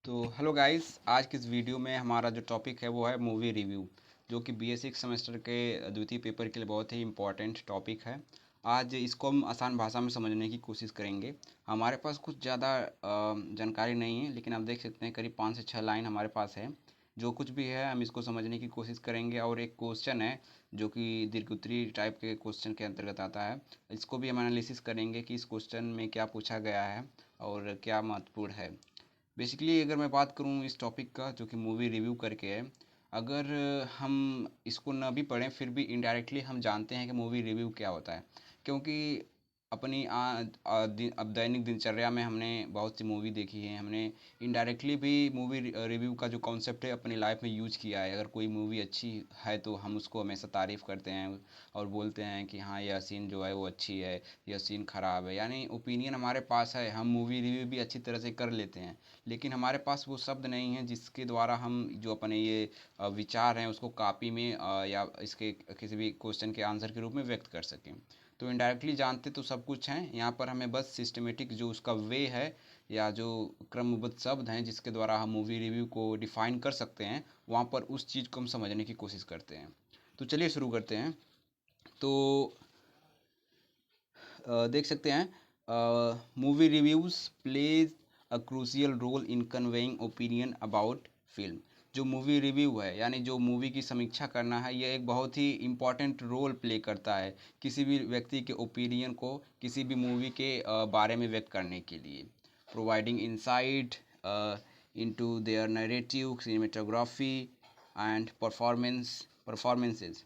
तो hello guys, आज की इस वीडियो में हमारा जो टॉपिक है वो है मूवी रिव्यू, जो कि बीएससी सेमेस्टर के द्वितीय पेपर के लिए बहुत ही इम्पोर्टेंट टॉपिक है। आज इसको हम आसान भाषा में समझने की कोशिश करेंगे। हमारे पास कुछ ज़्यादा जानकारी नहीं है, लेकिन आप देख सकते हैं करीब 5 से 6 लाइन हमारे पास है। जो कुछ भी है हम इसको समझने की कोशिश करेंगे, और एक क्वेश्चन है जो कि दीर्घोत्तरीय टाइप के क्वेश्चन के अंतर्गत आता है। इसको भी हम एनालिसिस करेंगे कि इस क्वेश्चन में क्या पूछा गया है और क्या महत्वपूर्ण है। बेसिकली अगर मैं बात करूँ इस टॉपिक का, जो कि मूवी रिव्यू करके है, अगर हम इसको न भी पढ़ें फिर भी इनडायरेक्टली हम जानते हैं कि मूवी रिव्यू क्या होता है। क्योंकि अपनी अब दैनिक दिनचर्या में हमने बहुत सी मूवी देखी है। हमने इनडायरेक्टली भी मूवी रिव्यू का जो कॉन्सेप्ट है अपनी लाइफ में यूज किया है। अगर कोई मूवी अच्छी है तो हम उसको हमेशा तारीफ़ करते हैं और बोलते हैं कि हाँ, यह सीन जो है वो अच्छी है, यह सीन ख़राब है। यानी ओपिनियन हमारे पास है, हम मूवी रिव्यू भी अच्छी तरह से कर लेते हैं। लेकिन हमारे पास वो शब्द नहीं है जिसके द्वारा हम जो अपने ये विचार हैं उसको कॉपी में या इसके किसी भी क्वेश्चन के आंसर के रूप में व्यक्त कर सकें। तो इनडायरेक्टली जानते तो सब कुछ हैं, यहाँ पर हमें बस सिस्टमेटिक जो उसका वे है या जो क्रमबद्ध शब्द हैं जिसके द्वारा हम मूवी रिव्यू को डिफाइन कर सकते हैं, वहाँ पर उस चीज़ को हम समझने की कोशिश करते हैं। तो चलिए शुरू करते हैं। तो देख सकते हैं movie reviews plays a crucial role in conveying opinion about film. जो मूवी रिव्यू है यानी जो मूवी की समीक्षा करना है, यह एक बहुत ही इम्पॉर्टेंट रोल प्ले करता है किसी भी व्यक्ति के ओपिनियन को किसी भी मूवी के बारे में व्यक्त करने के लिए। Providing insight into their narrative, cinematography and performances.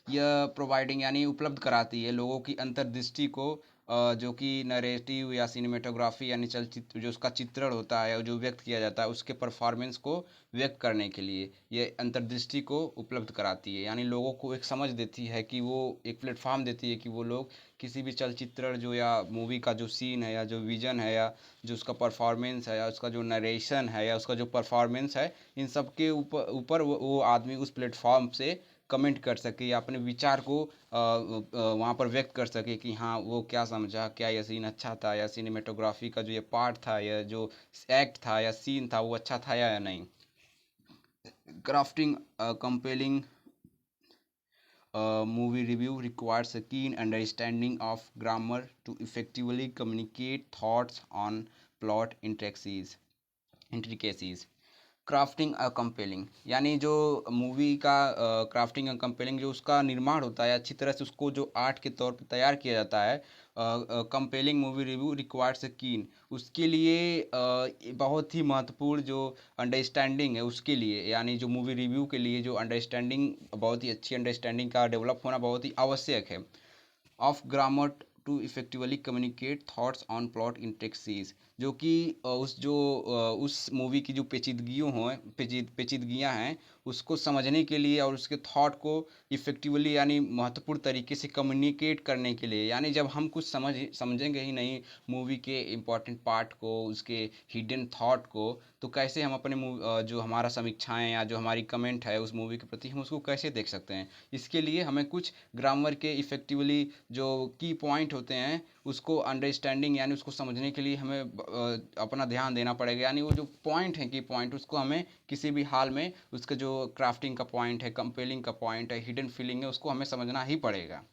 यह प्रोवाइडिंग यानी उपलब्ध कराती है लोगों की अंतर्दृष्टि को, जो कि नरेटिव या सिनेमेटोग्राफी यानी चलचित्र जो उसका चित्रण होता है और जो व्यक्त किया जाता है उसके परफॉर्मेंस को व्यक्त करने के लिए ये अंतर्दृष्टि को उपलब्ध कराती है। यानी लोगों को एक समझ देती है कि वो एक प्लेटफॉर्म देती है कि वो लोग किसी भी चलचित्र जो या मूवी का जो सीन है या जो विजन है या जो उसका परफॉर्मेंस है या उसका जो नरेशन है या उसका जो परफॉर्मेंस है, इन सब के ऊपर ऊपर वो आदमी उस प्लेटफॉर्म से कमेंट कर सके या अपने विचार को वहाँ पर व्यक्त कर सके कि हाँ, वो क्या समझा, क्या यह सीन अच्छा था या सिनेमेटोग्राफी का जो ये पार्ट था या जो एक्ट था या सीन था वो अच्छा था या नहीं। Crafting compelling movie review requires a keen understanding of grammar to effectively communicate thoughts on plot intricacies। Crafting a compelling यानी जो मूवी का क्राफ्टिंग अ कंपेलिंग जो उसका निर्माण होता है, अच्छी तरह से उसको जो आर्ट के तौर पर तैयार किया जाता है। Compelling movie review requires a कीन, उसके लिए बहुत ही महत्वपूर्ण जो अंडरस्टैंडिंग है उसके लिए, यानी जो मूवी रिव्यू के लिए जो अंडरस्टैंडिंग, बहुत ही अच्छी अंडरस्टैंडिंग का डेवलप होना बहुत ही आवश्यक है। Of grammar to effectively communicate thoughts on plot intricacies, जो कि उस मूवी की जो पेचीदगियाँ हैं उसको समझने के लिए और उसके थॉट को इफेक्टिवली यानी महत्वपूर्ण तरीके से कम्युनिकेट करने के लिए। यानी जब हम कुछ समझेंगे ही नहीं मूवी के इम्पोर्टेंट पार्ट को, उसके हिडन थॉट को, तो कैसे हम अपने जो हमारा समीक्षाएं या जो हमारी कमेंट है उस मूवी के प्रति, हम उसको कैसे देख सकते हैं। इसके लिए हमें कुछ ग्रामर के इफ़ेक्टिवली जो की पॉइंट होते हैं उसको अंडरस्टैंडिंग यानी उसको समझने के लिए हमें अपना ध्यान देना पड़ेगा। यानी वो जो पॉइंट है की पॉइंट, उसको हमें किसी भी हाल में उसका जो क्राफ्टिंग का पॉइंट है, कंपेलिंग का पॉइंट है, हिडन फीलिंग है, उसको हमें समझना ही पड़ेगा।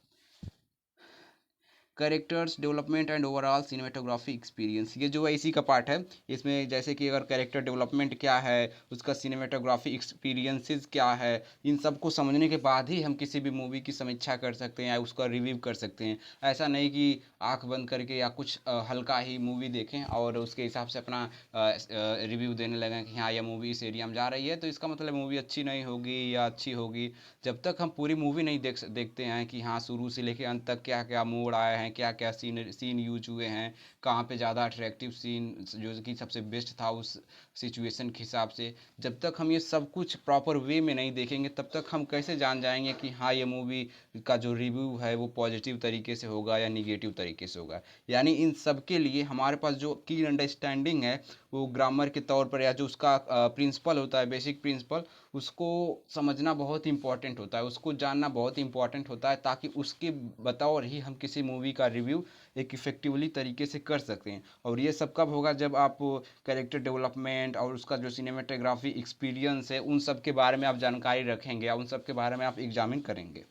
Characters development and overall cinematography experience, ये जो है इसी का पार्ट है। इसमें जैसे कि अगर कैरेक्टर डेवलपमेंट क्या है, उसका सिनेमेटोग्राफी एक्सपीरियंसेस क्या है, इन सब को समझने के बाद ही हम किसी भी मूवी की समीक्षा कर सकते हैं या उसका रिव्यू कर सकते हैं। ऐसा नहीं कि आंख बंद करके या कुछ हल्का ही मूवी देखें और उसके हिसाब से अपना रिव्यू देने लगें कि हाँ, यह मूवी इस एरिया में जा रही है तो इसका मतलब मूवी अच्छी नहीं होगी या अच्छी होगी। जब तक हम पूरी मूवी नहीं देखते हैं कि हाँ, शुरू से लेकर अंत तक क्या क्या मोड़ आए हैं, क्या क्या सीन सीन यूज हुए हैं, कहाँ पे ज़्यादा अट्रैक्टिव सीन जो कि सबसे बेस्ट था उस सिचुएशन के हिसाब से, जब तक हम ये सब कुछ प्रॉपर वे में नहीं देखेंगे तब तक हम कैसे जान जाएंगे कि हाँ, ये मूवी का जो रिव्यू है वो पॉजिटिव तरीके से होगा या निगेटिव तरीके से होगा। यानी इन सब के लिए हमारे पास जो की अंडरस्टैंडिंग है वो ग्रामर के तौर पर या जो उसका प्रिंसिपल होता है, बेसिक प्रिंसिपल, उसको समझना बहुत इंपॉर्टेंट होता है, उसको जानना बहुत इंपॉर्टेंट होता है, ताकि उसके बतौर ही हम किसी मूवी का रिव्यू एक इफेक्टिवली तरीके से कर सकते हैं। और ये सब कब होगा, जब आप कैरेक्टर डेवलपमेंट और उसका जो सिनेमेटोग्राफी एक्सपीरियंस है उन सब के बारे में आप जानकारी रखेंगे या उन सब के बारे में आप एग्जामिन करेंगे।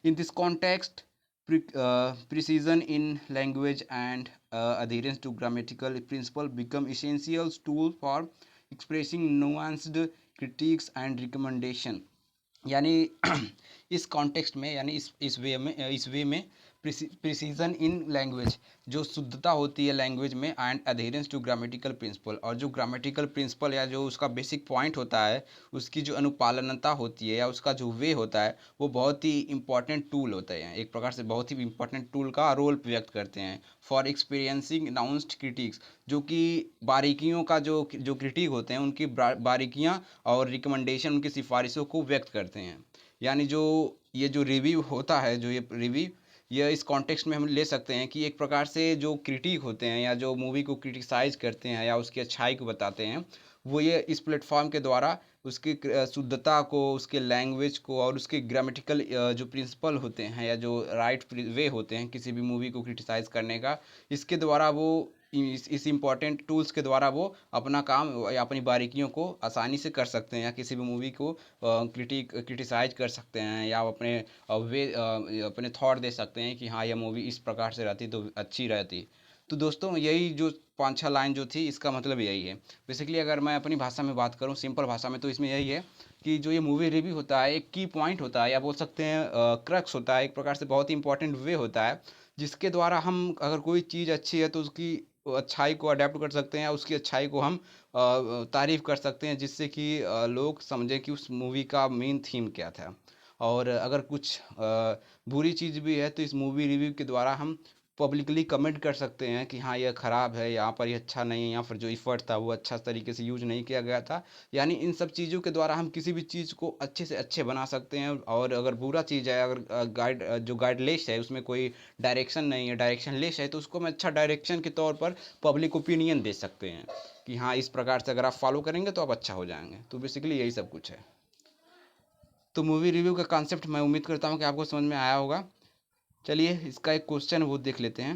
In this context, precision in language and adherence to grammatical principle become essential tool for expressing nuanced critiques and recommendation। यानी इस कॉन्टेक्स्ट में, यानी इस वे में प्रिसीजन इन लैंग्वेज, जो शुद्धता होती है लैंग्वेज में, and adherence to grammatical principle, और जो ग्रामेटिकल प्रिंसिपल या जो उसका बेसिक पॉइंट होता है उसकी जो अनुपालनता होती है या उसका जो वे होता है वो बहुत ही इंपॉर्टेंट टूल होते हैं, एक प्रकार से बहुत ही इंपॉर्टेंट टूल का रोल व्यक्त करते हैं फॉर एक्सपीरियंसिंग नाउंस्ड क्रिटिक्स, जो कि बारीकियों का जो क्रिटिक होते हैं उनकी बारीकियाँ और रिकमेंडेशन, उनकी सिफारिशों को व्यक्त करते हैं। यानी जो रिव्यू होता है, जो ये रिव्यू, यह इस कॉन्टेक्स्ट में हम ले सकते हैं कि एक प्रकार से जो क्रिटिक होते हैं या जो मूवी को क्रिटिसाइज करते हैं या उसकी अच्छाई को बताते हैं, वो ये इस प्लेटफॉर्म के द्वारा उसकी शुद्धता को, उसके लैंग्वेज को और उसके ग्रामेटिकल जो प्रिंसिपल होते हैं या जो राइट वे होते हैं किसी भी मूवी को क्रिटिसाइज करने का, इसके द्वारा वो इस इम्पॉर्टेंट टूल्स के द्वारा वो अपना काम या अपनी बारीकियों को आसानी से कर सकते हैं या किसी भी मूवी को क्रिटिसाइज कर सकते हैं या अपने थॉट दे सकते हैं कि हाँ, यह मूवी इस प्रकार से रहती तो अच्छी रहती। तो दोस्तों, यही जो 5-6 लाइन जो थी इसका मतलब यही है बेसिकली। अगर मैं अपनी भाषा में बात करूँ, सिंपल भाषा में, तो इसमें यही है कि जो ये मूवी रिव्यू होता है एक की पॉइंट होता है या बोल सकते हैं क्रक्स होता है, एक प्रकार से बहुत ही इंपॉर्टेंट वे होता है जिसके द्वारा हम अगर कोई चीज़ अच्छी है तो उसकी अच्छाई को अडेप्ट कर सकते हैं, उसकी अच्छाई को हम तारीफ़ कर सकते हैं, जिससे कि लोग समझें कि उस मूवी का मेन थीम क्या था। और अगर कुछ बुरी चीज़ भी है तो इस मूवी रिव्यू के द्वारा हम पब्लिकली कमेंट कर सकते हैं कि हाँ, यह ख़राब है, यहाँ पर ये अच्छा नहीं है, यहाँ पर जो इफ़र्ट था वो अच्छा तरीके से यूज नहीं किया गया था। यानी इन सब चीज़ों के द्वारा हम किसी भी चीज़ को अच्छे से अच्छे बना सकते हैं। और अगर बुरा चीज़ है, अगर जो गाइडलेस है उसमें कोई डायरेक्शन नहीं है, डायरेक्शन लेस है, तो उसको हम अच्छा डायरेक्शन के तौर पर पब्लिक ओपिनियन दे सकते हैं कि हाँ, इस प्रकार से अगर आप फॉलो करेंगे तो आप अच्छा हो जाएंगे। तो बेसिकली यही सब कुछ है। तो मूवी रिव्यू का कॉन्सेप्ट मैं उम्मीद करता हूँ कि आपको समझ में आया होगा। चलिए, इसका एक क्वेश्चन वो देख लेते हैं।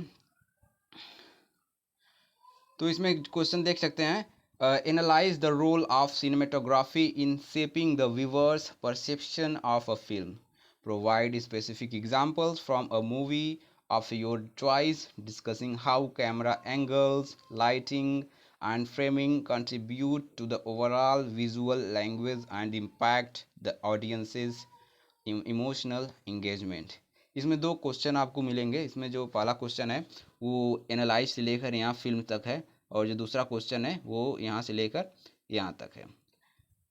तो इसमें क्वेश्चन देख सकते हैं, analyse the role of cinematography in shaping the viewers perception of a film, provide specific examples from a movie of your choice, discussing how camera angles, lighting, and framing contribute to the overall visual language and impact the audience's emotional engagement. इसमें दो question आपको मिलेंगे। इसमें जो पहला question है वो analyse से लेकर यहाँ फिल्म तक है, और जो दूसरा क्वेश्चन है वो यहाँ से लेकर यहाँ तक है।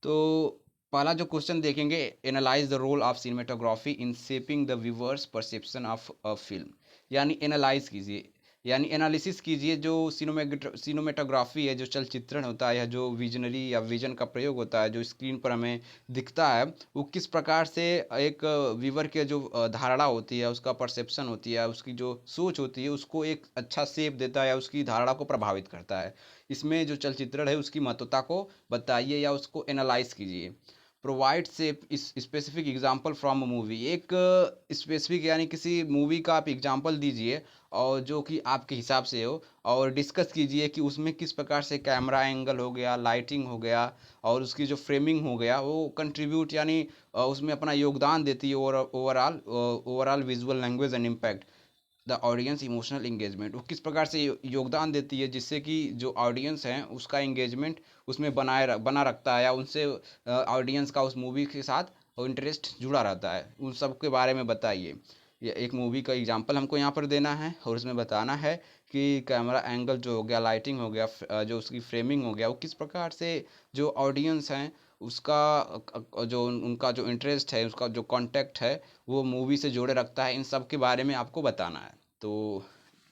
तो पहला जो क्वेश्चन देखेंगे, analyse the role of cinematography in shaping the viewers perception of a film, यानी एनालाइज कीजिए, यानी एनालिसिस कीजिए जो सिनेमेटोग्राफी है, जो चलचित्रण होता है या जो विजनरी या विजन का प्रयोग होता है जो स्क्रीन पर हमें दिखता है, वो किस प्रकार से एक व्यूअर के जो धारणा होती है, उसका परसेप्शन होती है, उसकी जो सोच होती है, उसको एक अच्छा शेप देता है या उसकी धारणा को प्रभावित करता है। इसमें जो चलचित्रण है उसकी महत्वता को बताइए या उसको एनालाइज कीजिए। प्रोवाइड से specific example from a movie, एक स्पेसिफिक यानी किसी मूवी का आप एग्जांपल दीजिए और जो कि आपके हिसाब से हो, और डिस्कस कीजिए कि उसमें किस प्रकार से कैमरा एंगल हो गया, लाइटिंग हो गया और उसकी जो फ्रेमिंग हो गया वो कंट्रीब्यूट, यानी उसमें अपना योगदान देती है overall visual language and impact the audience emotional engagement. वो किस प्रकार से योगदान देती है जिससे कि जो ऑडियंस है उसका इंगेजमेंट उसमें बना रखता है या उनसे ऑडियंस का उस मूवी के साथ इंटरेस्ट जुड़ा रहता है। उन सब के बारे में बताइए। ये एक मूवी का एग्जांपल हमको यहाँ पर देना है और उसमें बताना है कि कैमरा एंगल जो हो गया, लाइटिंग हो गया, जो उसकी फ्रेमिंग हो गया, वो किस प्रकार से जो ऑडियंस हैं उसका जो उनका जो इंटरेस्ट है, उसका जो कांटेक्ट है वो मूवी से जोड़े रखता है। इन सब के बारे में आपको बताना है। तो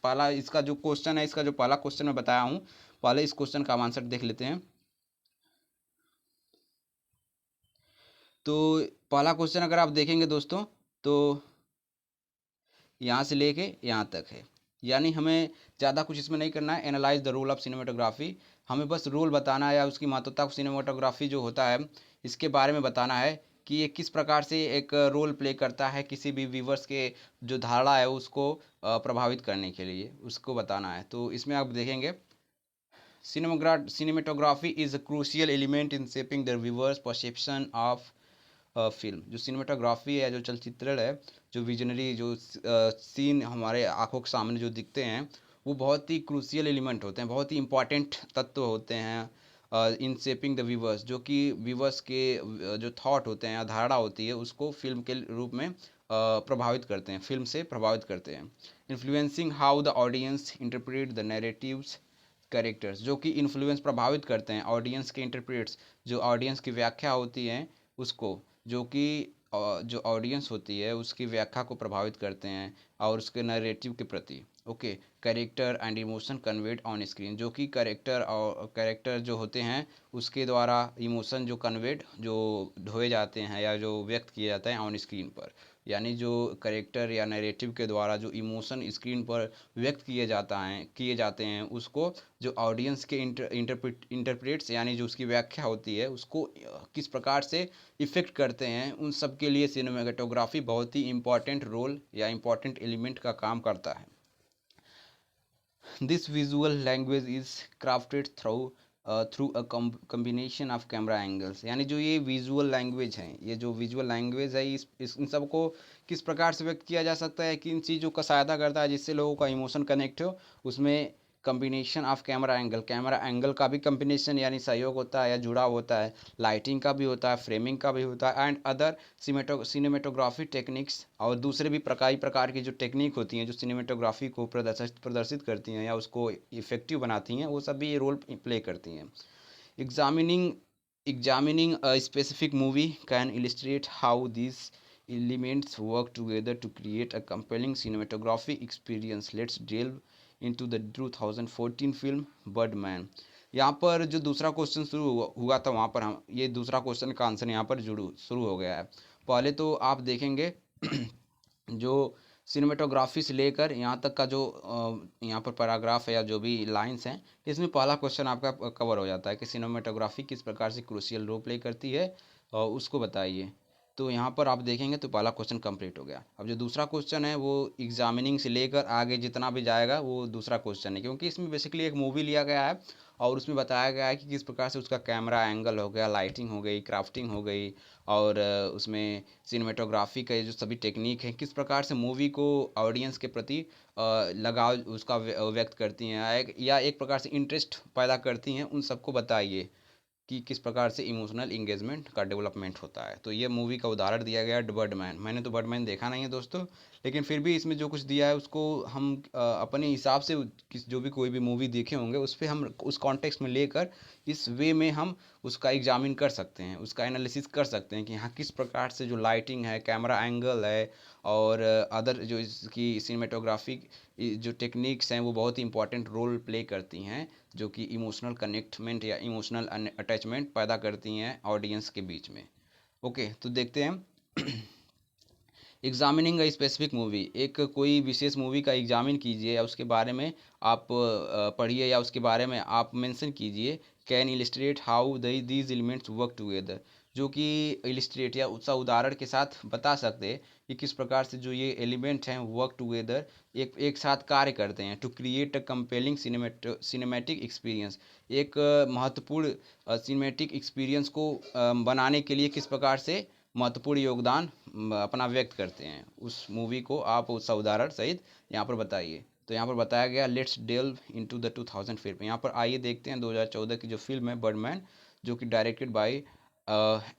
पहला इसका जो क्वेश्चन है, इसका जो पहला क्वेश्चन मैं बताया हूँ, पहले इस क्वेश्चन का आंसर देख लेते हैं। तो पहला क्वेश्चन अगर आप देखेंगे दोस्तों, तो यहाँ से लेके यहाँ तक है, यानी हमें ज़्यादा कुछ इसमें नहीं करना है। Analyse the role of cinematography, हमें बस रोल बताना है या उसकी महत्वता को, सिनेमेटोग्राफी जो होता है इसके बारे में बताना है कि ये किस प्रकार से एक रोल प्ले करता है किसी भी व्यूवर्स के जो धारणा है उसको प्रभावित करने के लिए, उसको बताना है। तो इसमें आप देखेंगे cinematography is a crucial element in shaping the viewer's perception of film. जो सिनेमाटोग्राफी है, जो चलचित्रण है, जो विजनरी जो सीन हमारे आंखों के सामने जो दिखते हैं, वो बहुत ही क्रूशियल एलिमेंट होते हैं, बहुत ही इंपॉर्टेंट तत्व होते हैं इन शेपिंग द व्यूवर्स, जो कि व्यूवर्स के जो थॉट होते हैं या धारणा होती है उसको फिल्म के रूप में प्रभावित करते हैं, फिल्म से प्रभावित करते हैं। Influencing how the audience interpret the narratives characters, जो कि इन्फ्लुएंस प्रभावित करते हैं ऑडियंस के इंटरप्रेट्स, जो ऑडियंस की व्याख्या होती है उसको, जो कि जो ऑडियंस होती है उसकी व्याख्या को प्रभावित करते हैं और उसके नैरेटिव के प्रति। Okay, character and emotion conveyed on screen, जो कि कैरेक्टर जो होते हैं उसके द्वारा इमोशन जो कन्वेड जो ढोए जाते हैं या जो व्यक्त किया जाता है ऑन स्क्रीन पर, यानी जो कैरेक्टर या नैरेटिव के द्वारा जो इमोशन स्क्रीन पर व्यक्त किए जाते हैं उसको जो ऑडियंस के इंटरप्रेट्स यानी जो उसकी व्याख्या होती है उसको किस प्रकार से इफ़ेक्ट करते हैं, उन सब के लिए सिनेमेटोग्राफी बहुत ही इम्पॉर्टेंट रोल या इम्पॉर्टेंट एलिमेंट का काम करता है। This visual language is crafted through a combination of camera angles, यानी जो ये विजुअल लैंग्वेज है, ये जो विजुअल लैंग्वेज है इन सबको किस प्रकार से व्यक्त किया जा सकता है, किन चीज़ों का सहायता करता है जिससे लोगों का इमोशन कनेक्ट हो, उसमें कम्बिनेशन ऑफ कैमरा एंगल का भी कम्बिनेशन यानी सहयोग होता है या जुड़ाव होता है, लाइटिंग का भी होता है, फ्रेमिंग का भी होता है एंड अदर सिनेमेटोग्राफी टेक्निक्स, और दूसरे भी प्रकार की जो टेक्निक होती हैं जो सिनेमेटोग्राफी को प्रदर्शित करती हैं या उसको इफेक्टिव बनाती हैं, वो सब भी ये रोल प्ले करती हैं। Examining Examining a specific movie can illustrate how these elements work together to create a compelling cinematographic experience. Let's delve into the 2014 film Birdman. यहाँ पर जो दूसरा क्वेश्चन शुरू हुआ था वहाँ पर हम ये दूसरा क्वेश्चन का आंसर यहाँ पर शुरू हो गया है। पहले तो आप देखेंगे जो सिनेमेटोग्राफी से लेकर यहाँ तक का जो यहाँ पर पैराग्राफ है या जो भी लाइंस हैं, इसमें पहला क्वेश्चन आपका कवर हो जाता है कि सिनेमेटोग्राफी किस प्रकार से क्रूशियल रोल प्ले करती है और उसको बताइए। तो यहाँ पर आप देखेंगे तो पहला क्वेश्चन कंप्लीट हो गया। अब जो दूसरा क्वेश्चन है वो एग्जामिनिंग से लेकर आगे जितना भी जाएगा वो दूसरा क्वेश्चन है, क्योंकि इसमें बेसिकली एक मूवी लिया गया है और उसमें बताया गया है कि किस प्रकार से उसका कैमरा एंगल हो गया, लाइटिंग हो गई, क्राफ्टिंग हो गई और उसमें सिनेमेटोग्राफी का जो सभी टेक्निक है किस प्रकार से मूवी को ऑडियंस के प्रति लगाव उसका व्यक्त करती हैं या एक प्रकार से इंटरेस्ट पैदा करती हैं, उन सबको बताइए कि किस प्रकार से इमोशनल इंगेजमेंट का डेवलपमेंट होता है। तो ये मूवी का उदाहरण दिया गया है बर्डमैन। मैंने तो बर्डमैन देखा नहीं है दोस्तों, लेकिन फिर भी इसमें जो कुछ दिया है उसको हम अपने हिसाब से जो भी कोई भी मूवी देखे होंगे उस पर हम उस कॉन्टेक्स्ट में लेकर इस वे में हम उसका एग्जामिन कर सकते हैं, उसका एनालिसिस कर सकते हैं कि हाँ किस प्रकार से जो लाइटिंग है, कैमरा एंगल है और अदर जो इसकी सिनेमेटोग्राफिक जो टेक्निक्स हैं वो बहुत ही इंपॉर्टेंट रोल प्ले करती हैं, जो कि इमोशनल कनेक्टमेंट या इमोशनल अटैचमेंट पैदा करती हैं ऑडियंस के बीच में। ओके, तो देखते हैं एग्जामिनिंग अ स्पेसिफिक मूवी, एक कोई विशेष मूवी का एग्जामिन कीजिए या उसके बारे में आप पढ़िए या उसके बारे में आप मेंशन कीजिए। Can illustrate how these elements work together, जो कि इलिस्ट्रेट या उसका उदाहरण के साथ बता सकते हैं कि किस प्रकार से जो ये एलिमेंट हैं वर्क टुगेदर एक साथ कार्य करते हैं to create a compelling cinematic experience, एक महत्वपूर्ण सिनेमैटिक एक्सपीरियंस को बनाने के लिए किस प्रकार से महत्वपूर्ण योगदान अपना व्यक्त करते हैं, उस मूवी को आप उसका उदाहरण सहित यहाँ पर बताइए। तो यहाँ पर बताया गया let's delve into the 2000 film. यहाँ पर आइए देखते हैं 2014 की जो फिल्म है बर्डमैन, जो कि directed by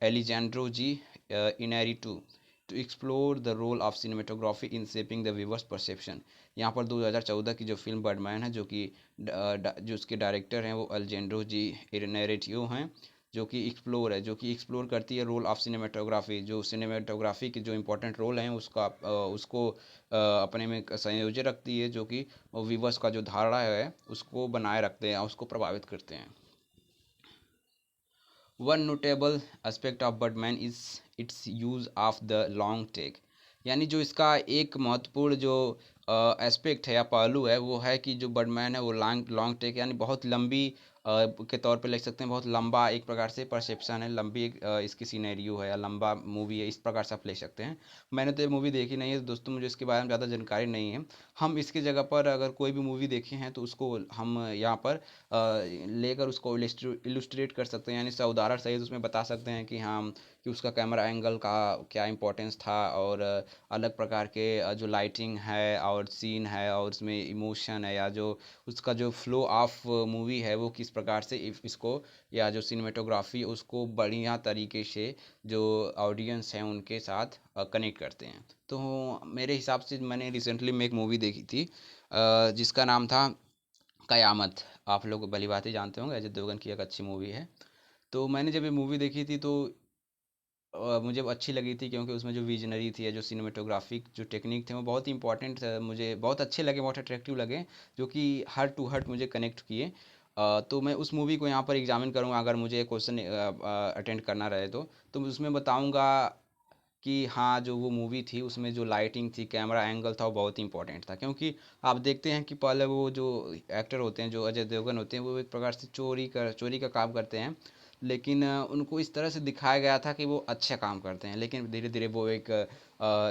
Alejandro G Inarritu, to explore the role of cinematography in shaping the viewers perception. यहाँ पर 2014 की जो फिल्म बर्डमैन है, जो कि जो उसके डायरेक्टर हैं वो एलिजेंड्रो जी इनैरिटू हैं, जो कि एक्सप्लोर करती है रोल ऑफ सिनेमेटोग्राफी, जो सिनेमेटोग्राफी की जो इंपॉर्टेंट रोल हैं उसको अपने में संयोजित रखती है, जो कि व्यूअर्स का जो धारणा है उसको बनाए रखते हैं, उसको प्रभावित करते हैं। One notable aspect of Birdman is its use of the long take, यानी जो इसका एक महत्वपूर्ण जो एस्पेक्ट है या पहलू है वो है कि जो बर्डमैन है वो लॉन्ग टेक यानी बहुत लंबी के तौर पे ले सकते हैं। बहुत लंबा एक प्रकार से परसेप्शन है, लंबी एक इसकी सिनेरियो है या लंबा मूवी है, इस प्रकार से आप ले सकते हैं। मैंने तो ये मूवी देखी नहीं है दोस्तों, मुझे इसके बारे में ज़्यादा जानकारी नहीं है। हम इसकी जगह पर अगर कोई भी मूवी देखे हैं तो उसको हम यहाँ पर लेकर उसको इलुस्ट्रेट कर सकते हैं, यानी उदाहरण सहित उसमें बता सकते हैं कि हाँ, कि उसका कैमरा एंगल का क्या इंपॉर्टेंस था, और अलग प्रकार के जो लाइटिंग है और सीन है और उसमें इमोशन है, या जो उसका जो फ्लो ऑफ मूवी है वो किस प्रकार से इसको, या जो सिनेमेटोग्राफी उसको बढ़िया तरीके से जो ऑडियंस है उनके साथ कनेक्ट करते हैं। तो मेरे हिसाब से मैंने रिसेंटली में एक मूवी देखी थी जिसका नाम था कयामत। आप लोग भली भांति जानते होंगे, अजय देवगन की एक अच्छी मूवी है। तो मैंने जब ये मूवी देखी थी तो मुझे अच्छी लगी थी, क्योंकि उसमें जो विजनरी थी या जो सिनेमेटोग्राफिक जो टेक्निक थे वो बहुत ही इंपॉर्टेंट, मुझे बहुत अच्छे लगे, बहुत अट्रैक्टिव लगे, जो कि हर्ट टू हर्ट मुझे कनेक्ट किए। तो मैं उस मूवी को यहाँ पर एग्जामिन करूँगा, अगर मुझे क्वेश्चन अटेंड करना रहे तो मैं उसमें बताऊँगा कि हाँ, जो वो मूवी थी उसमें जो लाइटिंग थी, कैमरा एंगल था, वो बहुत ही इंपॉर्टेंट था। क्योंकि आप देखते हैं कि पहले वो जो एक्टर होते हैं, जो अजय देवगन होते हैं, वो एक प्रकार से चोरी का काम करते हैं, लेकिन उनको इस तरह से दिखाया गया था कि वो अच्छा काम करते हैं, लेकिन धीरे धीरे वो एक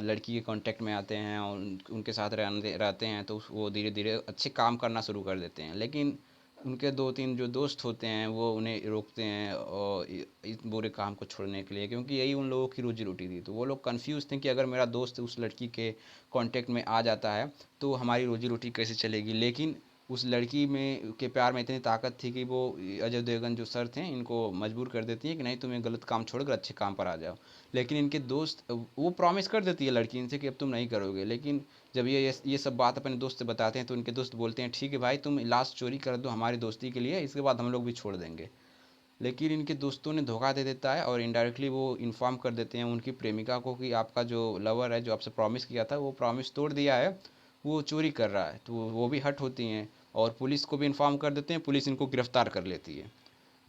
लड़की के कांटेक्ट में आते हैं और उनके साथ रहते हैं, तो वो धीरे धीरे अच्छे काम करना शुरू कर देते हैं। लेकिन उनके दो तीन जो दोस्त होते हैं वो उन्हें रोकते हैं और इस बुरे काम को छोड़ने के लिए, क्योंकि यही उन लोगों की रोजी रोटी थी। तो वो लोग कंफ्यूज थे कि अगर मेरा दोस्त उस लड़की के कांटेक्ट में आ जाता है तो हमारी रोजी रोटी कैसे चलेगी। लेकिन उस लड़की में के प्यार में इतनी ताकत थी कि वो अजय देवगन जो सर थे इनको मजबूर कर देती है कि नहीं, तुम्हें गलत काम छोड़कर अच्छे काम पर आ जाओ। लेकिन इनके दोस्त, वो प्रॉमिस कर देती है लड़की इनसे कि अब तुम नहीं करोगे, लेकिन जब ये सब बात अपने दोस्त से बताते हैं तो उनके दोस्त बोलते हैं ठीक है भाई, तुम लास्ट चोरी कर दो हमारी दोस्ती के लिए, इसके बाद हम लोग भी छोड़ देंगे। लेकिन इनके दोस्तों ने धोखा दे देता है और इनडायरेक्टली वो इन्फॉर्म कर देते हैं उनकी प्रेमिका को कि आपका जो लवर है, जो आपसे प्रॉमिस किया था, वो प्रॉमिस तोड़ दिया है, वो चोरी कर रहा है। तो वो भी हट होती हैं और पुलिस को भी इन्फॉर्म कर देते हैं, पुलिस इनको गिरफ्तार कर लेती है।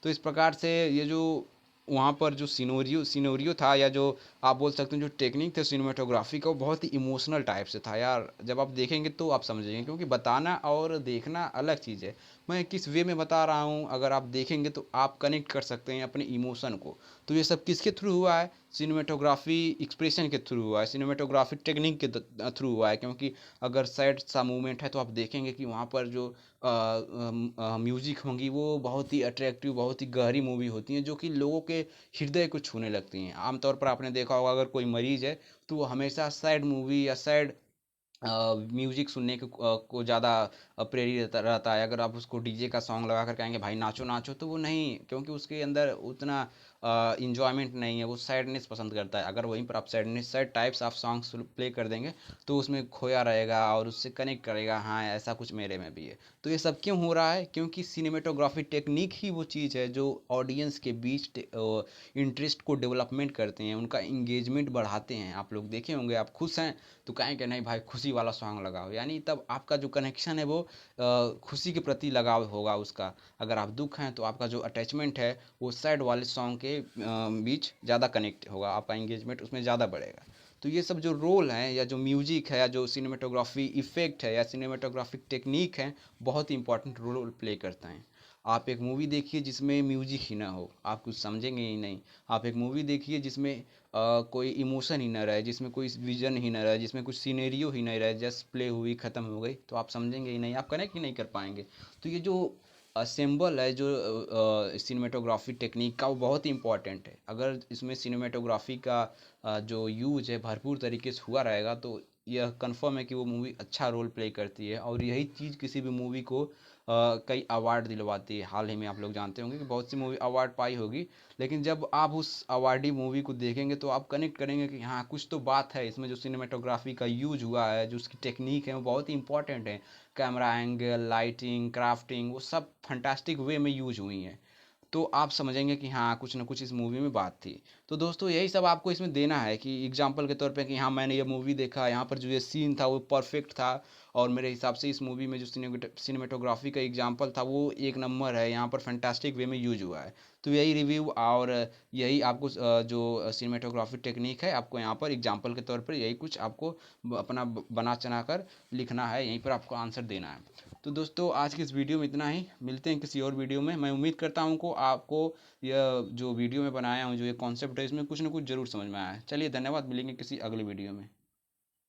तो इस प्रकार से ये जो वहाँ पर जो सिनोरियो था, या जो आप बोल सकते हैं जो टेक्निक थे सिनेमाटोग्राफी का, वो बहुत ही इमोशनल टाइप से था यार। जब आप देखेंगे तो आप समझेंगे, क्योंकि बताना और देखना अलग चीज़ है। मैं किस वे में बता रहा हूँ, अगर आप देखेंगे तो आप कनेक्ट कर सकते हैं अपने इमोशन को। तो ये सब किसके थ्रू हुआ है? सिनेमेटोग्राफी एक्सप्रेशन के थ्रू हुआ है, सिनेमेटोग्राफी टेक्निक के थ्रू हुआ है। क्योंकि अगर सैड सा मूवमेंट है तो आप देखेंगे कि वहाँ पर जो म्यूजिक होंगी वो बहुत ही अट्रैक्टिव, बहुत ही गहरी मूवी होती हैं, जो कि लोगों के हृदय को छूने लगती हैं। आमतौर पर आपने देखा होगा, अगर कोई मरीज है तो वो हमेशा सैड मूवी या सैड म्यूजिक सुनने को ज़्यादा प्रेरित रहता है। अगर आप उसको डीजे का सॉन्ग लगा कर कहेंगे भाई नाचो नाचो, तो वो नहीं, क्योंकि उसके अंदर उतना इंजॉयमेंट नहीं है, वो सैडनेस पसंद करता है। अगर वहीं पर आप sad types of songs play कर देंगे तो उसमें खोया रहेगा और उससे कनेक्ट करेगा, हाँ ऐसा कुछ मेरे में भी है। तो ये सब क्यों हो रहा है? क्योंकि सिनेमेटोग्राफी टेक्निक ही वो चीज़ है जो ऑडियंस के बीच इंटरेस्ट को डेवलपमेंट करते हैं, उनका इंगेजमेंट बढ़ाते हैं। आप लोग देखे होंगे, आप खुश हैं तो कहेंगे नहीं भाई खुशी वाला सॉन्ग लगाओ, यानी तब आपका जो कनेक्शन है वो खुशी के प्रति लगाव होगा उसका। अगर आप दुख हैं तो आपका जो अटैचमेंट है वो सैड वाले सॉन्ग के बीच ज़्यादा कनेक्ट होगा, आपका इंगेजमेंट उसमें ज़्यादा बढ़ेगा। तो ये सब जो रोल हैं, या जो म्यूजिक है, या जो सिनेमेटोग्राफी इफेक्ट है, या सिनेमेटोग्राफिक टेक्निक है, बहुत ही इंपॉर्टेंट रोल प्ले करता है। आप एक मूवी देखिए जिसमें म्यूजिक ही ना हो, आप कुछ समझेंगे ही नहीं। आप एक मूवी देखिए जिसमें कोई इमोशन ही ना रहे, जिसमें कोई विजन ही ना रहे, जिसमें कुछ सीनेरियो ही नहीं रहे, जस्ट प्ले हुई ख़त्म हो गई, तो आप समझेंगे ही नहीं, आप कनेक्ट ही नहीं कर पाएंगे। तो ये जो सिंबल है जो सिनेमेटोग्राफी टेक्निक का, वो बहुत ही इंपॉर्टेंट है। अगर इसमें सिनेमेटोग्राफी का जो यूज है भरपूर तरीके से हुआ रहेगा तो यह कंफर्म है कि वो मूवी अच्छा रोल प्ले करती है, और यही चीज़ किसी भी मूवी को कई अवार्ड दिलवाती है। हाल ही में आप लोग जानते होंगे कि बहुत सी मूवी अवार्ड पाई होगी, लेकिन जब आप उस अवार्डी मूवी को देखेंगे तो आप कनेक्ट करेंगे कि हाँ कुछ तो बात है इसमें, जो सिनेमेटोग्राफी का यूज हुआ है, जो उसकी टेक्निक है वो बहुत ही इंपॉर्टेंट है। कैमरा एंगल, लाइटिंग, क्राफ्टिंग, वो सब फंटास्टिक वे में यूज हुई हैं। तो आप समझेंगे कि हाँ कुछ ना कुछ इस मूवी में बात थी। तो दोस्तों यही सब आपको इसमें देना है कि एग्जाम्पल के तौर पे कि हाँ मैंने ये मूवी देखा, यहाँ पर जो ये सीन था वो परफेक्ट था, और मेरे हिसाब से इस मूवी में जो सिनेमेटोग्राफी का एग्जाम्पल था वो एक नंबर है, यहाँ पर फैंटास्टिक वे में यूज हुआ है। तो यही रिव्यू और यही आपको जो सिनेमेटोग्राफी टेक्निक है आपको यहाँ पर एग्जाम्पल के तौर पर यही कुछ आपको अपना बना चना कर लिखना है, यहीं पर आपको आंसर देना है। तो दोस्तों आज की इस वीडियो में इतना ही, मिलते हैं किसी और वीडियो में। मैं उम्मीद करता हूँ को आपको यह जो वीडियो में बनाया हूँ, जो ये कॉन्सेप्ट है, इसमें कुछ ना कुछ जरूर समझ में आया है। चलिए धन्यवाद, मिलेंगे किसी अगले वीडियो में।